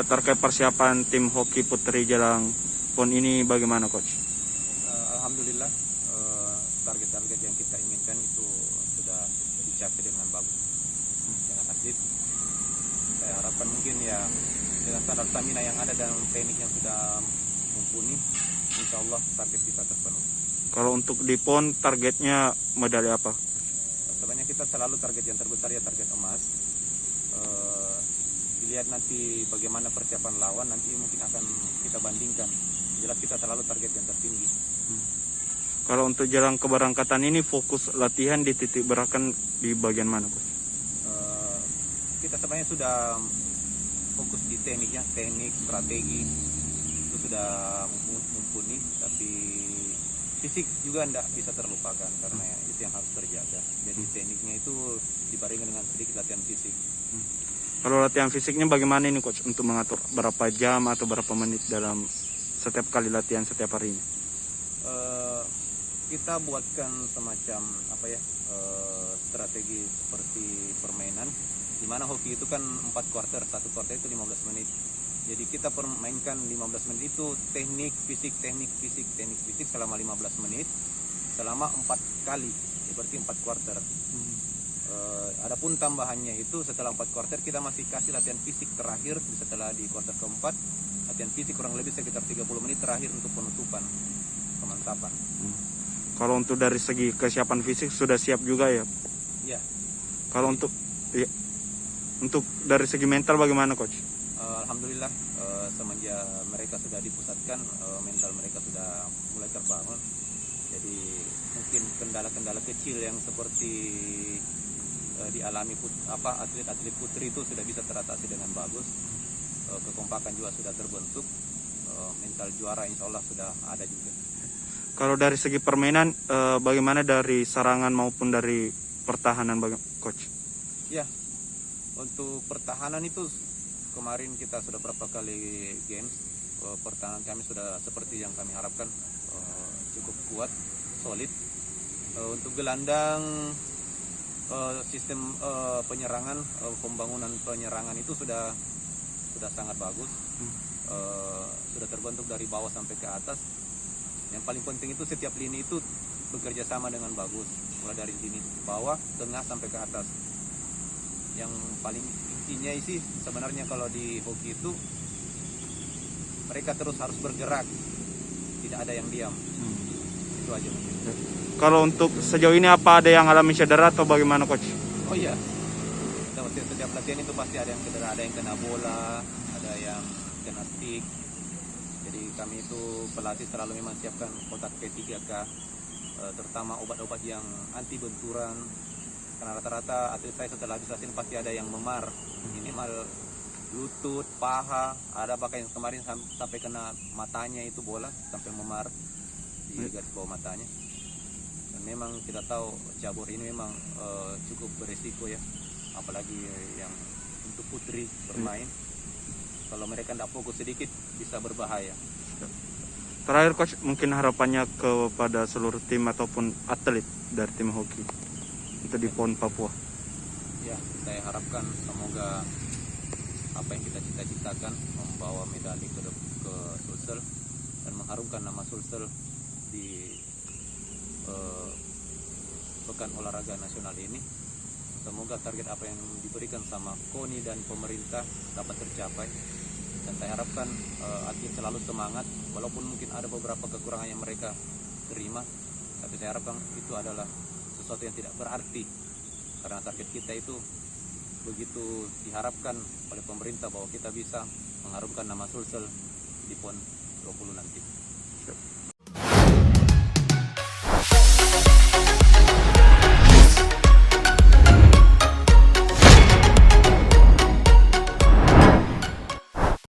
terkait persiapan tim hoki putri Jelang PON ini bagaimana coach? Alhamdulillah target-target yang kita inginkan itu sudah dicapai dengan bagus dengan atlet. Saya harapkan mungkin ya dengan standar stamina yang ada dan teknik yang sudah mumpuni, insya Allah target kita terpenuhi. Kalau untuk di PON targetnya medali apa? Sebenarnya kita selalu target yang terbesar ya target emas. Dilihat nanti bagaimana persiapan lawan, nanti mungkin akan kita bandingkan. Jelas kita selalu target yang tertinggi. Kalau untuk jelang keberangkatan ini fokus latihan di titik beratkan di bagian mana coach? Kita sebenarnya sudah fokus di tekniknya, teknik, strategi itu sudah mumpuni, tapi fisik juga tidak bisa terlupakan karena itu yang harus terjaga. Jadi tekniknya itu dibarengi dengan sedikit latihan fisik. Kalau latihan fisiknya bagaimana ini coach untuk mengatur berapa jam atau berapa menit dalam setiap kali latihan setiap harinya? Kita buatkan semacam strategi seperti permainan, di mana hoki itu kan 4 quarter, 1 quarter itu 15 menit. Jadi kita permainkan 15 menit itu teknik fisik selama 15 menit selama 4 kali, berarti 4 quarter. Adapun tambahannya itu setelah 4 quarter kita masih kasih latihan fisik terakhir setelah di quarter keempat, latihan fisik kurang lebih sekitar 30 menit terakhir untuk penutupan, pemantapan. Kalau untuk dari segi kesiapan fisik sudah siap juga ya? Ya. Kalau untuk dari segi mental bagaimana coach? Alhamdulillah semenjak mereka sudah dipusatkan, mental mereka sudah mulai terbangun. Jadi mungkin kendala-kendala kecil yang seperti dialami atlet-atlet putri itu sudah bisa teratasi dengan bagus. Kekompakan juga sudah terbentuk, mental juara insya Allah sudah ada juga. Kalau dari segi permainan bagaimana dari serangan maupun dari pertahanan coach? Ya, untuk pertahanan itu kemarin kita sudah berapa kali games, pertahanan kami sudah seperti yang kami harapkan, cukup kuat, solid. Untuk gelandang sistem penyerangan, pembangunan penyerangan itu sudah sangat bagus, sudah terbentuk dari bawah sampai ke atas. Yang paling penting itu setiap lini itu bekerja sama dengan bagus, mulai dari lini bawah, tengah sampai ke atas. Yang paling intinya sih sebenarnya kalau di hoki itu mereka terus harus bergerak, tidak ada yang diam. Itu aja mungkin. Kalau untuk sejauh ini apa ada yang alami cedera atau bagaimana coach? Oh iya, setiap latihan itu pasti ada yang cedera, ada yang kena bola, ada yang kena stick. Jadi kami itu pelatih selalu memang siapkan kotak P3K, terutama obat-obat yang anti benturan. Karena rata-rata atlet saya setelah habis latihan pasti ada yang memar, minimal lutut, paha, ada bahkan yang kemarin sampai kena matanya itu bola, sampai memar di garis bawah matanya. Dan memang kita tahu cabur ini memang cukup beresiko ya, apalagi yang untuk putri bermain. Kalau mereka tidak fokus sedikit bisa berbahaya. Terakhir coach, mungkin harapannya kepada seluruh tim ataupun atlet dari tim hoki untuk di PON Papua. Ya, saya harapkan semoga apa yang kita cita-citakan, membawa medali ke Sulsel dan mengharumkan nama Sulsel di Pekan Olahraga Nasional ini. Semoga target apa yang diberikan sama KONI dan pemerintah dapat tercapai. Dan saya harapkan atlet selalu semangat, walaupun mungkin ada beberapa kekurangan yang mereka terima, tapi saya harapkan itu adalah sesuatu yang tidak berarti, karena target kita itu begitu diharapkan oleh pemerintah bahwa kita bisa mengharumkan nama Sulsel di PON 20 nanti.